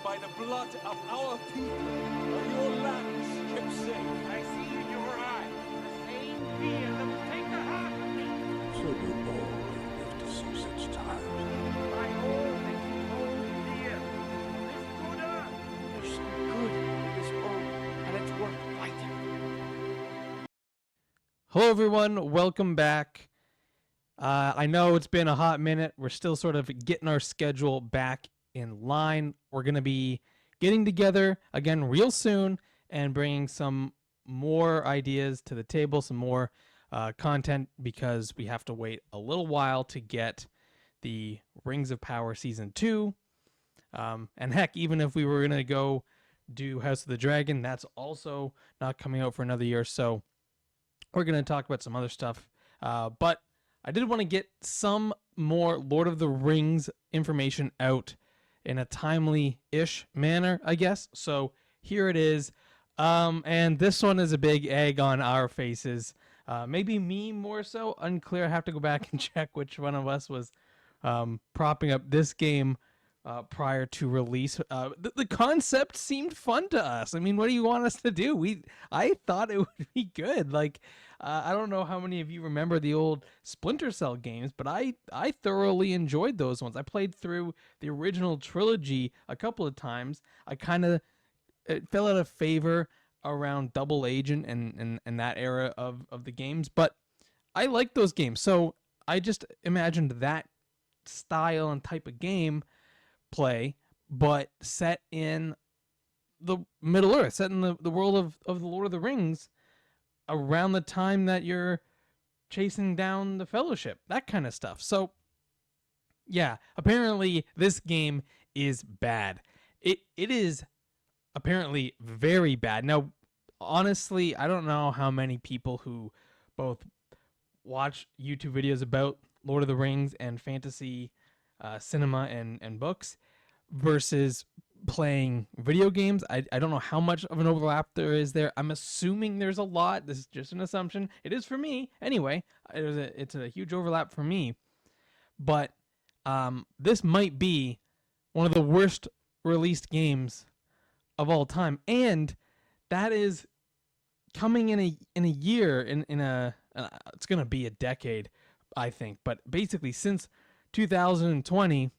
by the blood of our people are your lands kept safe. I see in your eyes the same fear that will take the heart of me. So do all who live to see such times. By all that you hold dear, this good earth. There's some good in this world, and it's worth fighting. Hello, everyone. Welcome back. I know it's been a hot minute. We're still sort of getting our schedule back in line. We're going to be getting together again real soon and bringing some more ideas to the table, some more content, because we have to wait a little while to get the Rings of Power Season 2. And heck, even if we were going to go do House of the Dragon, that's also not coming out for another year. So we're going to talk about some other stuff. But I did want to get some more Lord of the Rings information out in a timely-ish manner, I guess. So here it is. And this one is a big egg on our faces. Maybe me more so. Unclear. I have to go back and check which one of us was propping up this game prior to release. The concept seemed fun to us. I mean, what do you want us to do? I thought it would be good. Like, I don't know how many of you remember the old Splinter Cell games, but I thoroughly enjoyed those ones. I played through the original trilogy a couple of times. It fell out of favor around Double Agent and that era of the games, but I liked those games. So I just imagined that style and type of game play, but set in the Middle Earth, set in the world of the Lord of the Rings, around the time that you're chasing down the Fellowship, that kind of stuff. So yeah, apparently this game is bad. It is apparently very bad. Now, honestly, I don't know how many people who both watch YouTube videos about Lord of the Rings and fantasy cinema and books versus playing video games. I don't know how much of an overlap there is there. I'm assuming there's a lot. This is just an assumption. It is for me. Anyway, it's a huge overlap for me. But this might be one of the worst released games of all time. And that is coming in a year, it's going to be a decade, I think. But basically, since 2020,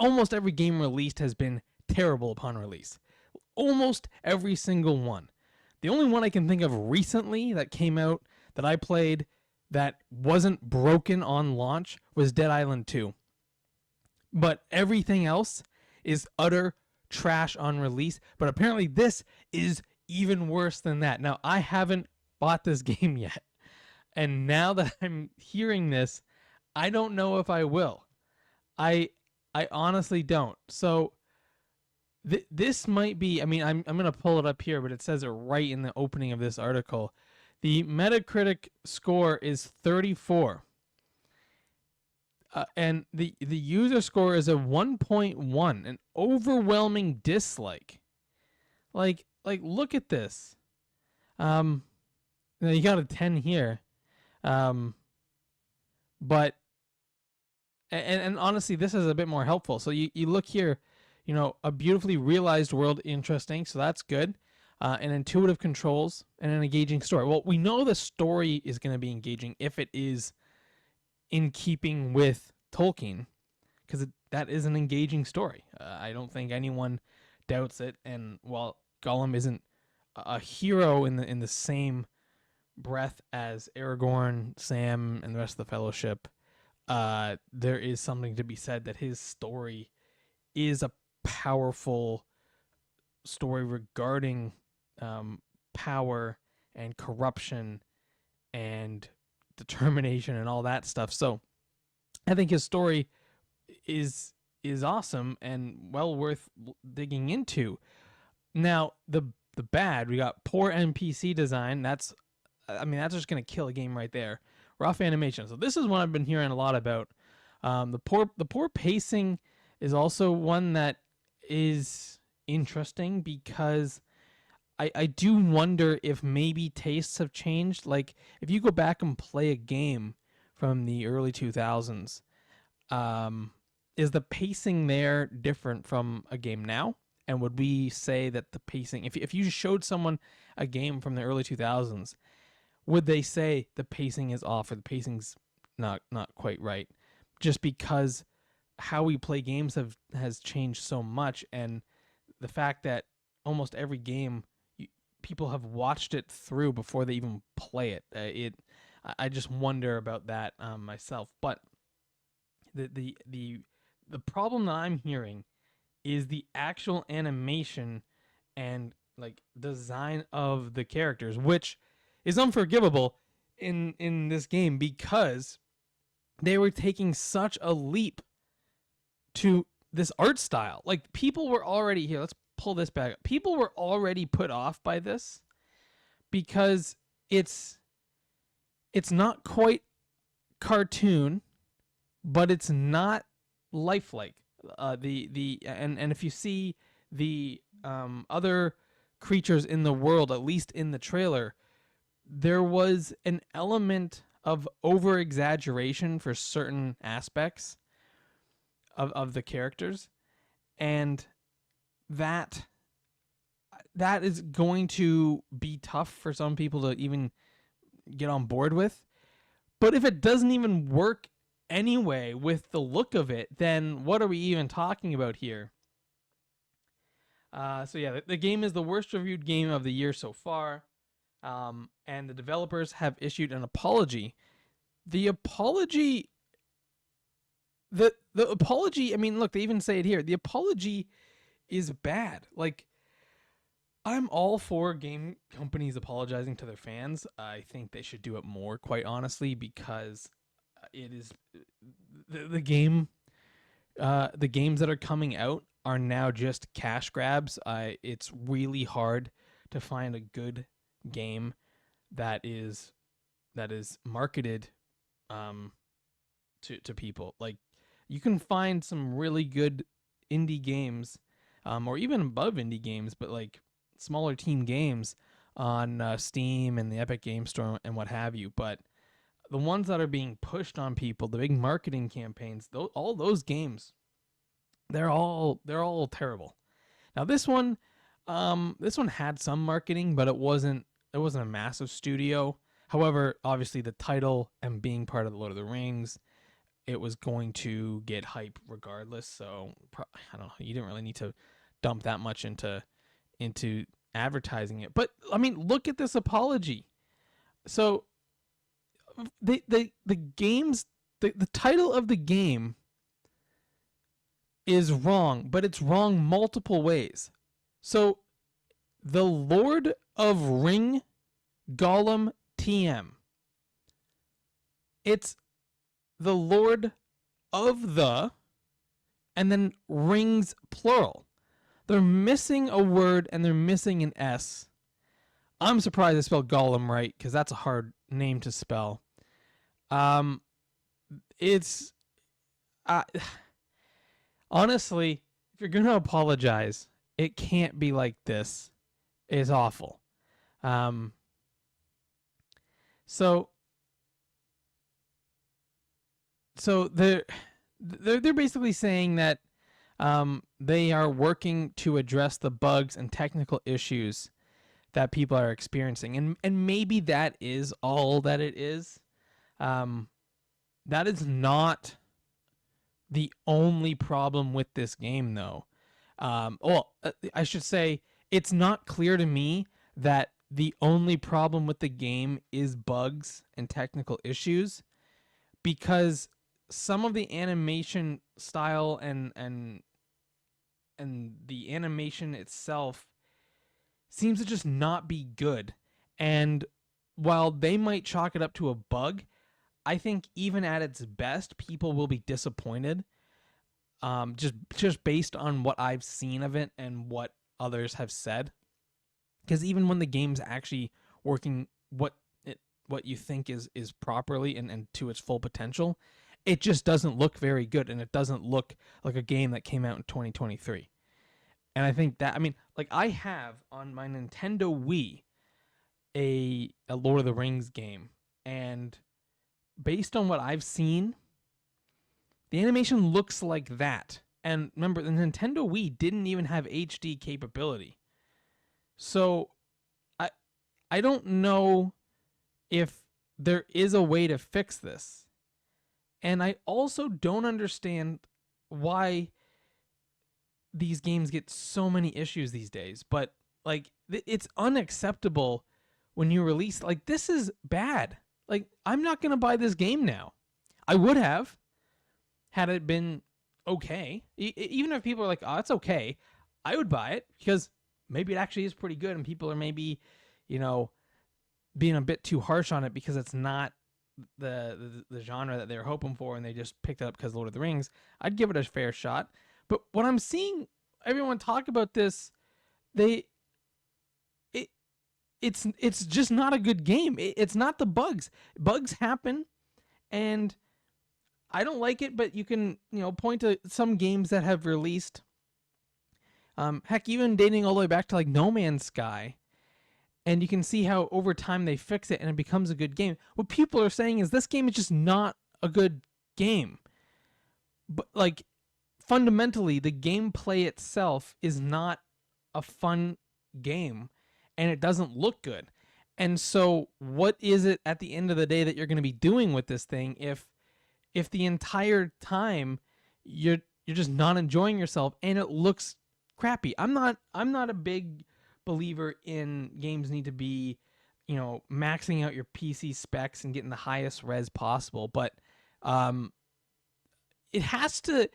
almost every game released has been terrible upon release. Almost every single one. The only one I can think of recently that came out that I played that wasn't broken on launch was Dead Island 2. But everything else is utter trash on release. But apparently this is even worse than that. Now, I haven't bought this game yet. And now that I'm hearing this, I don't know if I will. I honestly don't. So this might be, I mean, I'm going to pull it up here, but it says it right in the opening of this article. The Metacritic score is 34. And the user score is a 1.1, an overwhelming dislike. Like look at this. You got a 10 here. But and honestly, this is a bit more helpful. So you look here, a beautifully realized world, interesting. So that's good. And intuitive controls and an engaging story. Well, we know the story is going to be engaging if it is in keeping with Tolkien, because that is an engaging story. I don't think anyone doubts it. And while Gollum isn't a hero in the same breath as Aragorn, Sam, and the rest of the Fellowship, there is something to be said that his story is a powerful story regarding power and corruption and determination and all that stuff. So I think his story is awesome and well worth digging into. Now, the bad, we got poor NPC design. That's just going to kill a game right there. Rough animation. So this is one I've been hearing a lot about. The poor pacing is also one that is interesting, because I do wonder if maybe tastes have changed. Like, if you go back and play a game from the early 2000s, is the pacing there different from a game now? And would we say that the pacing, if you showed someone a game from the early 2000s, would they say the pacing is off or the pacing's not quite right? Just because how we play games has changed so much, and the fact that almost every game people have watched it through before they even play it. I just wonder about that myself. But the problem that I'm hearing is the actual animation and like design of the characters, which is unforgivable in this game because they were taking such a leap to this art style. Like people were already here. Let's pull this back up. People were already put off by this because it's not quite cartoon, but it's not lifelike. And if you see the other creatures in the world, at least in the trailer, there was an element of over exaggeration for certain aspects of the characters, and that is going to be tough for some people to even get on board with. But if it doesn't even work anyway with the look of it, then what are we even talking about here? So yeah, the game is the worst reviewed game of the year so far, and the developers have issued an apology. The apology, the apology. I mean, look, they even say it here. The apology is bad. Like, I'm all for game companies apologizing to their fans. I think they should do it more, quite honestly, because it is the game. The games that are coming out are now just cash grabs. It's really hard to find a good game that is marketed to people. Like, you can find some really good indie games, or even above indie games, but like smaller team games on Steam and the Epic Game Store and what have you. But the ones that are being pushed on people, the big marketing campaigns, all those games, they're all terrible. Now this one had some marketing, but it wasn't a massive studio. However, obviously the title and being part of the Lord of the Rings, it was going to get hype regardless. So I don't know. You didn't really need to dump that much into advertising it. But I mean, look at this apology. So the games, the title of the game is wrong, but it's wrong multiple ways. So the Lord of Ring Gollum TM. It's the Lord of the, and then rings plural. They're missing a word and they're missing an S. I'm surprised I spelled Gollum right, because that's a hard name to spell. It's honestly, if you're gonna apologize, it can't be like this. It's awful. So they're basically saying that they are working to address the bugs and technical issues that people are experiencing, and maybe that is all that it is. That is not the only problem with this game, though. I should say it's not clear to me that the only problem with the game is bugs and technical issues, because some of the animation style and the animation itself seems to just not be good. And while they might chalk it up to a bug, I think even at its best, people will be disappointed. Just based on what I've seen of it and what others have said. Because even when the game's actually working what you think is properly and to its full potential, it just doesn't look very good, and it doesn't look like a game that came out in 2023. And I think that, I mean, like, I have on my Nintendo Wii a Lord of the Rings game, and based on what I've seen, the animation looks like that. And remember, the Nintendo Wii didn't even have HD capability. So I don't know if there is a way to fix this. And I also don't understand why these games get so many issues these days. But like it's unacceptable when you release, like, this is bad. Like, I'm not going to buy this game now. I would have had it been okay. Even if people are like, oh, it's okay, I would buy it because maybe it actually is pretty good and people are maybe, being a bit too harsh on it because it's not the genre that they're hoping for and they just picked it up because Lord of the Rings. I'd give it a fair shot. But when I'm seeing everyone talk about this, it's just not a good game. It's not the bugs. Bugs happen, and I don't like it. But you can point to some games that have released. Heck, even dating all the way back to like No Man's Sky, and you can see how over time they fix it and it becomes a good game. What people are saying is this game is just not a good game. But like fundamentally, the gameplay itself is not a fun game. And it doesn't look good. And so what is it at the end of the day that you're going to be doing with this thing if the entire time you're just not enjoying yourself and it looks crappy? I'm not a big believer in games need to be, maxing out your PC specs and getting the highest res possible, but it has to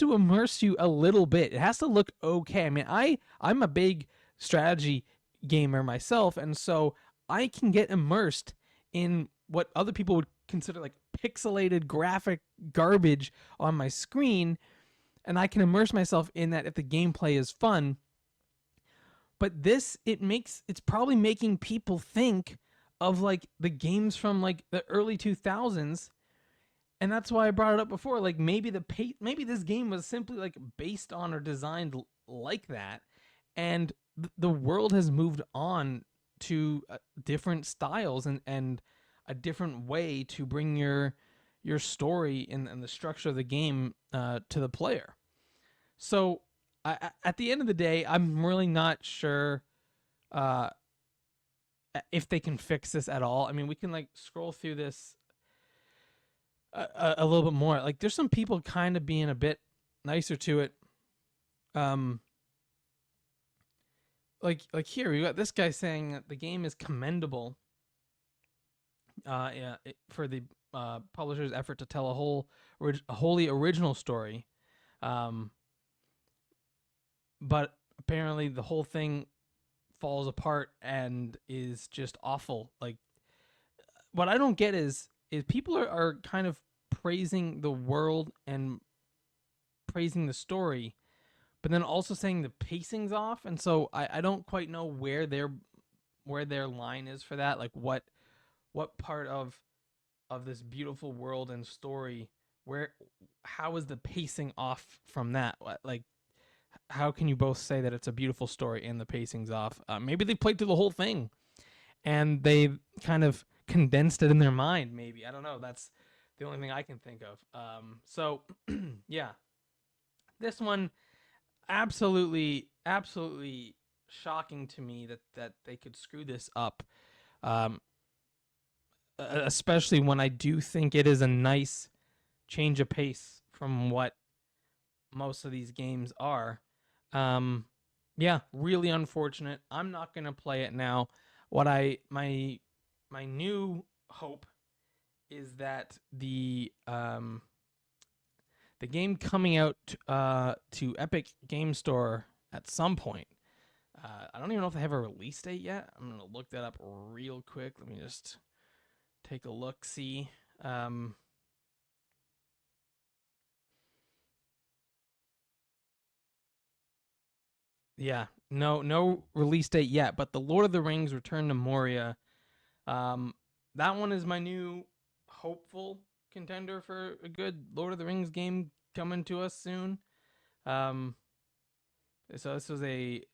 immerse you a little bit. It has to look okay. I mean, I'm a big strategy gamer myself, and so I can get immersed in what other people would consider like pixelated graphic garbage on my screen, and I can immerse myself in that if the gameplay is fun. But this, it's probably making people think of like the games from like the early 2000s, and that's why I brought it up before. Like maybe maybe this game was simply like based on or designed like that, and the world has moved on to different styles and a different way to bring your story and the structure of the game to the player. So at the end of the day, I'm really not sure if they can fix this at all. I mean, we can like scroll through this a little bit more. Like there's some people kind of being a bit nicer to it. Like here we got this guy saying that the game is commendable for the publisher's effort to tell a wholly original story, but apparently the whole thing falls apart and is just awful. Like what I don't get is people are kind of praising the world and praising the story, but then also saying the pacing's off, and so I don't quite know where their line is for that. Like what part of this beautiful world and story, how is the pacing off from that? Like how can you both say that it's a beautiful story and the pacing's off? Maybe they played through the whole thing and they kind of condensed it in their mind. Maybe, I don't know. That's the only thing I can think of. So yeah, this one. Absolutely shocking to me that they could screw this up, especially when I do think it is a nice change of pace from what most of these games are. Yeah, really unfortunate. I'm not gonna play it now. My new hope is that the game coming out to Epic Game Store at some point. I don't even know if they have a release date yet. I'm going to look that up real quick. Let me just take a look, see. Yeah, no release date yet, but the Lord of the Rings Return to Moria, that one is my new hopeful contender for a good Lord of the Rings game coming to us soon. So this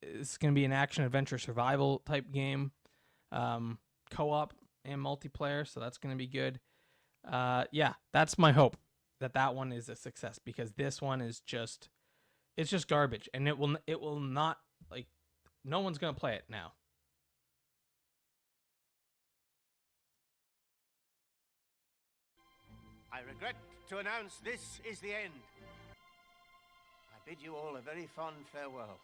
is going to be an action adventure survival type game, co-op and multiplayer. So that's going to be good. Yeah, that's my hope. that one is a success, because this one is just, it's just garbage, and it will not, like, no one's gonna play it now. I regret to announce this is the end. I bid you all a very fond farewell.